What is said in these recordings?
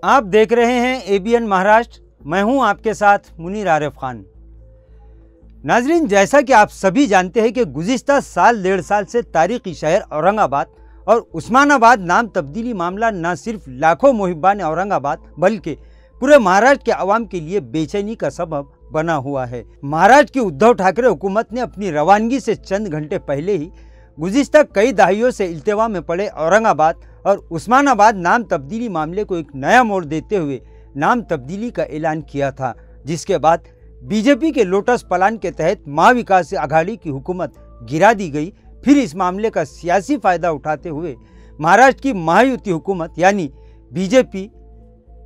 आप देख रहे हैं एबीएन महाराष्ट्र। मैं हूं आपके साथ मुनीर आरिफ खान। नाजरीन, जैसा कि आप सभी जानते हैं कि गुज़िश्ता साल 1.5 साल से तारीखी शहर औरंगाबाद और उस्मानाबाद नाम तब्दीली मामला न सिर्फ लाखों मुहिब्बान औरंगाबाद बल्कि पूरे महाराष्ट्र के अवाम के लिए बेचैनी का सबब बना हुआ है। महाराष्ट्र की उद्धव ठाकरे हुकूमत ने अपनी रवानगी से चंद घंटे पहले ही गुज़िश्ता कई दहाइयों से इल्तिवा में पड़े औरंगाबाद और उस्मानाबाद नाम तब्दीली मामले को एक नया मोड़ देते हुए नाम तब्दीली का ऐलान किया था, जिसके बाद बीजेपी के लोटस प्लान के तहत महाविकास आघाड़ी की हुकूमत गिरा दी गई। फिर इस मामले का सियासी फायदा उठाते हुए महाराष्ट्र की महायुति हुकूमत यानी बीजेपी,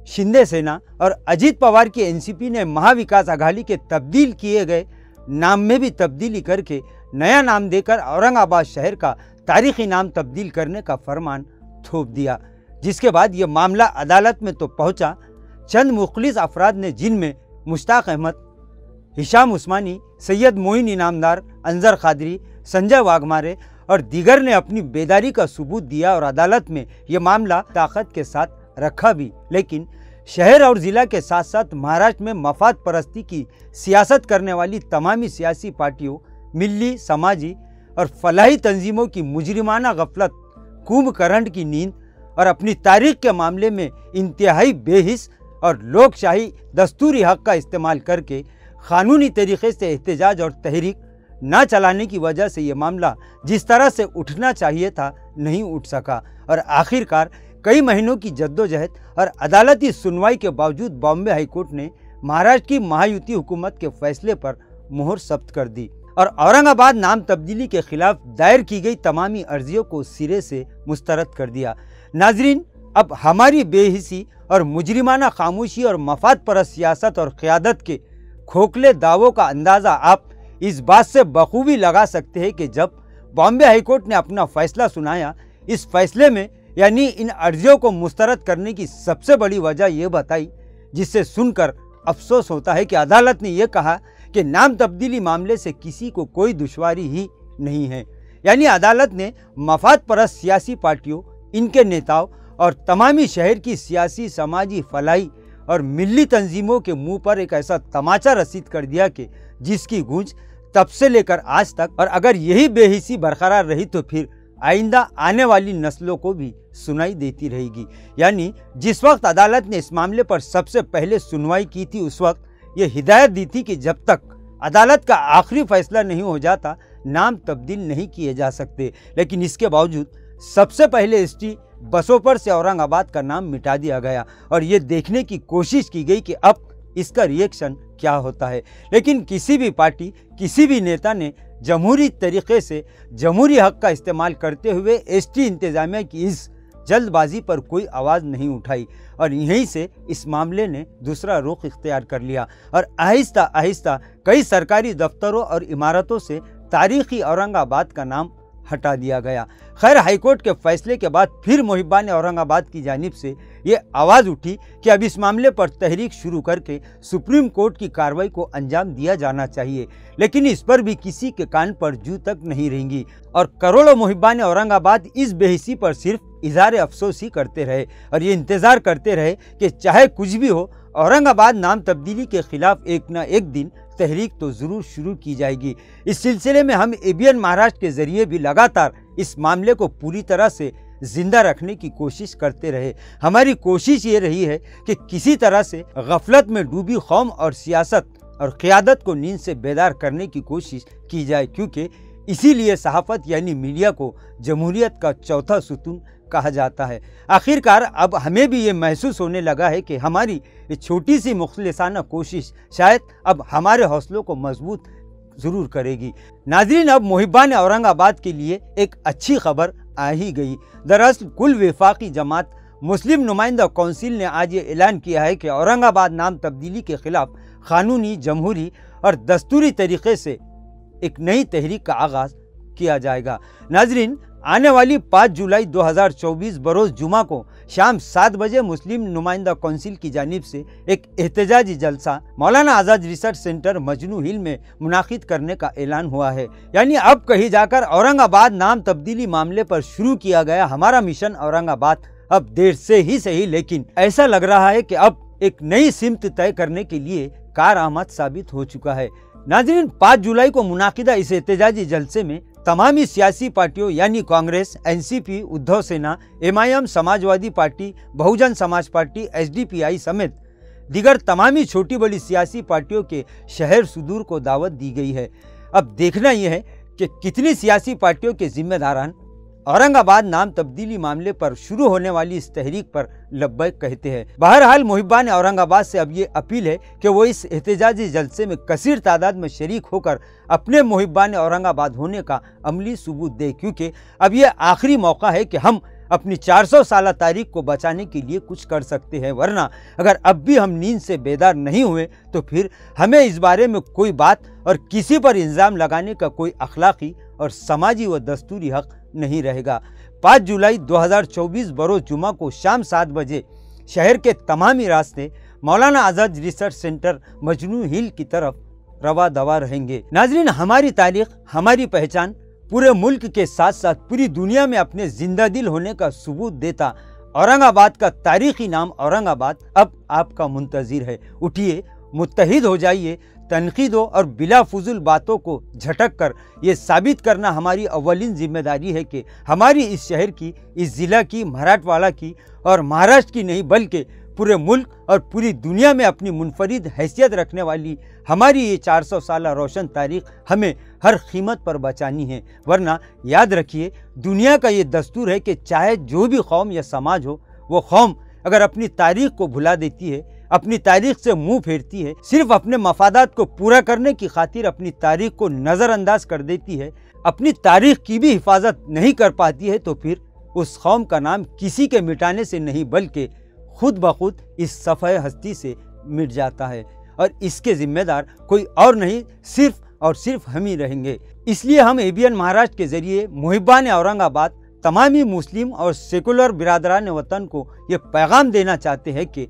शिंदे सेना और अजित पवार की एनसीपी ने महाविकास आघाड़ी के तब्दील किए गए नाम में भी तब्दीली करके नया नाम देकर औरंगाबाद शहर का तारीखी नाम तब्दील करने का फरमान थोप दिया। जिसके बाद ये मामला अदालत में तो पहुंचा। चंद मुखलिस अफराद ने, जिनमें मुश्ताक अहमद, हिशाम उस्मानी, सैयद मोइन इनामदार, अंजर खादरी, संजय वाघमारे और दीगर ने अपनी बेदारी का सबूत दिया और अदालत में ये मामला ताकत के साथ रखा भी। लेकिन शहर और ज़िला के साथ साथ महाराष्ट्र में मफाद परस्ती की सियासत करने वाली तमामी सियासी पार्टियों, मिल्ली, समाजी और फलाही तंजीमों की मुजरिमाना गफलत, कुंभकर्ण की नींद और अपनी तारीख के मामले में इंतहाई बेहिस और लोकशाही दस्तूरी हक का इस्तेमाल करके कानूनी तरीके से एहतजाज और तहरीक न चलाने की वजह से ये मामला जिस तरह से उठना चाहिए था नहीं उठ सका और आखिरकार कई महीनों की जद्दोजहद और अदालती सुनवाई के बावजूद बॉम्बे हाईकोर्ट ने महाराष्ट्र की महायुति हुकूमत के फैसले पर मुहर सब्त कर दी और औरंगाबाद नाम तब्दीली के खिलाफ दायर की गई तमामी अर्जियों को सिरे से मुस्तरद कर दिया। नाजरीन, अब हमारी बेहिसी और मुजरिमाना खामोशी और मफाद परस्त सियासत और क़यादत के खोखले दावों का अंदाज़ा आप इस बात से बखूबी लगा सकते हैं कि जब बॉम्बे हाईकोर्ट ने अपना फैसला सुनाया, इस फैसले में यानी इन अर्जियों को मुस्तरद करने की सबसे बड़ी वजह यह बताई, जिससे सुनकर अफसोस होता है कि अदालत ने यह कहा कि नाम तब्दीली मामले से किसी को कोई दुश्वारी ही नहीं है। यानी अदालत ने मफाद परस्त सियासी पार्टियों, इनके नेताओं और तमामी शहर की सियासी, समाजी, फलाही और मिल्ली तंजीमों के मुंह पर एक ऐसा तमाचा रसीद कर दिया कि जिसकी गूंज तब से लेकर आज तक, और अगर यही बेहिसी बरकरार रही तो फिर आइंदा आने वाली नस्लों को भी सुनाई देती रहेगी। यानी जिस वक्त अदालत ने इस मामले पर सबसे पहले सुनवाई की थी, उस वक्त ये हिदायत दी थी कि जब तक अदालत का आखिरी फैसला नहीं हो जाता नाम तब्दील नहीं किए जा सकते। लेकिन इसके बावजूद सबसे पहले एसटी बसों पर से औरंगाबाद का नाम मिटा दिया गया और ये देखने की कोशिश की गई कि अब इसका रिएक्शन क्या होता है। लेकिन किसी भी पार्टी, किसी भी नेता ने जमहूरी तरीके से जमहूरी हक का इस्तेमाल करते हुए एसटी इंतजामिया की इस जल्दबाजी पर कोई आवाज़ नहीं उठाई और यहीं से इस मामले ने दूसरा रुख इख्तियार कर लिया और आहिस्ता आहिस्ता कई सरकारी दफ्तरों और इमारतों से तारीखी औरंगाबाद का नाम हटा दिया गया। खैर, हाईकोर्ट के फैसले के बाद फिर मुहिब्बान औरंगाबाद की जानिब से ये आवाज़ उठी कि अब इस मामले पर तहरीक शुरू करके सुप्रीम कोर्ट की कार्रवाई को अंजाम दिया जाना चाहिए। लेकिन इस पर भी किसी के कान पर जू तक नहीं रहेंगी और करोड़ों मुहिब्बान औरंगाबाद इस बेहिसी पर सिर्फ इज़हार अफसोस ही करते रहे और ये इंतज़ार करते रहे कि चाहे कुछ भी हो, औरंगाबाद नाम तब्दीली के खिलाफ एक न एक दिन तहरीक तो ज़रूर शुरू की जाएगी। इस सिलसिले में हम एबीएन महाराष्ट्र के ज़रिए भी लगातार इस मामले को पूरी तरह से ज़िंदा रखने की कोशिश करते रहे। हमारी कोशिश ये रही है कि किसी तरह से गफलत में डूबी कौम और सियासत और क़यादत को नींद से बेदार करने की कोशिश की जाए, क्योंकि इसीलिए सहाफ़त यानी मीडिया को जमहूरियत का चौथा सुतून कहा जाता है। आखिरकार अब हमें भी ये महसूस होने लगा है कि हमारी ये छोटी सी मुखलिसाना कोशिश शायद अब हमारे हौसलों को मजबूत ज़रूर करेगी। नाज़रीन, अब मुहिब्बान औरंगाबाद के लिए एक अच्छी खबर आ ही गई। दरअसल कुल वफाकी जमात मुस्लिम नुमाइंदा कौंसिल ने आज ये ऐलान किया है कि औरंगाबाद नाम तब्दीली के खिलाफ कानूनी, जमहूरी और दस्तूरी तरीके से एक नई तहरीक का आगाज़ किया जाएगा। नाज़रीन, आने वाली 5 जुलाई 2024 बरोज़ जुमा को शाम 7 बजे मुस्लिम नुमाइंदा कौंसिल की जानिब से एक एहतजाजी जलसा मौलाना आज़ाद रिसर्च सेंटर मजनू हिल में मुनाकिद करने का ऐलान हुआ है। यानी अब कहीं जाकर औरंगाबाद नाम तब्दीली मामले पर शुरू किया गया हमारा मिशन औरंगाबाद अब देर से ही सही, लेकिन ऐसा लग रहा है कि अब एक नई सिमत तय करने के लिए कारआमद साबित हो चुका है। नाज़रीन, 5 जुलाई को मुनाकिदा इस एहतजाजी जलसे में तमामी सियासी पार्टियों यानी कांग्रेस, एनसीपी, उद्धव सेना, MIM, Samajwadi party, Bahujan Samaj party, SDPI समेत दीगर तमामी छोटी बड़ी सियासी पार्टियों के शहर सुदूर को दावत दी गई है। अब देखना यह है कि कितनी सियासी पार्टियों के जिम्मेदारान औरंगाबाद नाम तब्दीली मामले पर शुरू होने वाली इस तहरीक पर लब्बैक कहते हैं। बहरहाल मुहिब्बान औरंगाबाद से अब ये अपील है कि वो इस एहतजाजी जलसे में कसीर तादाद में शरीक होकर अपने मुहिब्बान औरंगाबाद होने का अमली सबूत दे, क्योंकि अब ये आखिरी मौका है कि हम अपनी 400 साला तारीख को बचाने के लिए कुछ कर सकते हैं। वरना अगर अब भी हम नींद से बेदार नहीं हुए तो फिर हमें इस बारे में कोई बात और किसी पर इल्ज़ाम लगाने का कोई अखलाकी और समाजी व दस्तूरी हक नहीं रहेगा। 5 जुलाई 2024 बरोज़ जुमा को शाम 7 बजे शहर के तमामी रास्ते मौलाना आज़ाद रिसर्च सेंटर मजनू हिल की तरफ रवा दवा रहेंगे। नाज़रीन, हमारी तारीख, हमारी पहचान पूरे मुल्क के साथ साथ पूरी दुनिया में अपने जिंदा दिल होने का सबूत देता औरंगाबाद का तारीखी नाम औरंगाबाद अब आपका मुंतज़िर है। उठिए, मुत्तहिद हो जाइए, तनकीदों और बिला फुजुल बातों को झटक कर ये साबित करना हमारी अव्वलीन जिम्मेदारी है कि हमारी इस शहर की, इस ज़िला की, मराठवाड़ा की और महाराष्ट्र की नहीं बल्कि पूरे मुल्क और पूरी दुनिया में अपनी मुनफरिद हैसियत रखने वाली हमारी ये 400 साला रोशन तारीख हमें हर कीमत पर बचानी है। वरना याद रखिए, दुनिया का ये दस्तूर है कि चाहे जो भी कौम या समाज हो, वो कौम अगर अपनी तारीख को भुला देती है, अपनी तारीख से मुंह फेरती है, सिर्फ अपने मफादात को पूरा करने की खातिर अपनी तारीख को नज़रअंदाज कर देती है, अपनी तारीख की भी हिफाजत नहीं कर पाती है, तो फिर उस कौम का नाम किसी के मिटाने से नहीं बल्कि खुद ब खुद इस सफ़े हस्ती से मिट जाता है और इसके जिम्मेदार कोई और नहीं, सिर्फ और सिर्फ हम ही रहेंगे। इसलिए हम एबीएन महाराष्ट्र के जरिए मुहिब्बान औरंगाबाद तमामी मुस्लिम और सेकुलर बिरादरान वतन को ये पैगाम देना चाहते हैं कि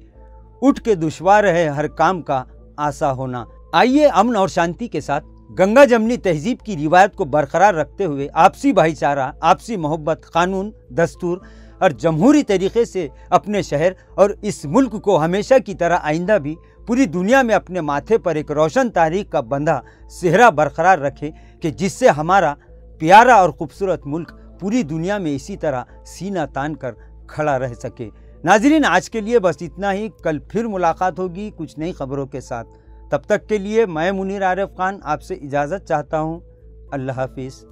उठ के दुश्वार है हर काम का आसा होना। आइए अमन और शांति के साथ गंगा जमनी तहजीब की रिवायत को बरकरार रखते हुए आपसी भाईचारा, आपसी मोहब्बत, कानून, दस्तूर और जमहूरी तरीके से अपने शहर और इस मुल्क को हमेशा की तरह आइंदा भी पूरी दुनिया में अपने माथे पर एक रोशन तारीख का बंधा सेहरा बरकरार रखें कि जिससे हमारा प्यारा और खूबसूरत मुल्क पूरी दुनिया में इसी तरह सीना तान कर खड़ा रह सके। नाज़रीन, आज के लिए बस इतना ही। कल फिर मुलाकात होगी कुछ नई खबरों के साथ। तब तक के लिए मैं मुनीर आरिफ खान आपसे इजाज़त चाहता हूँ। अल्लाह हाफिज़।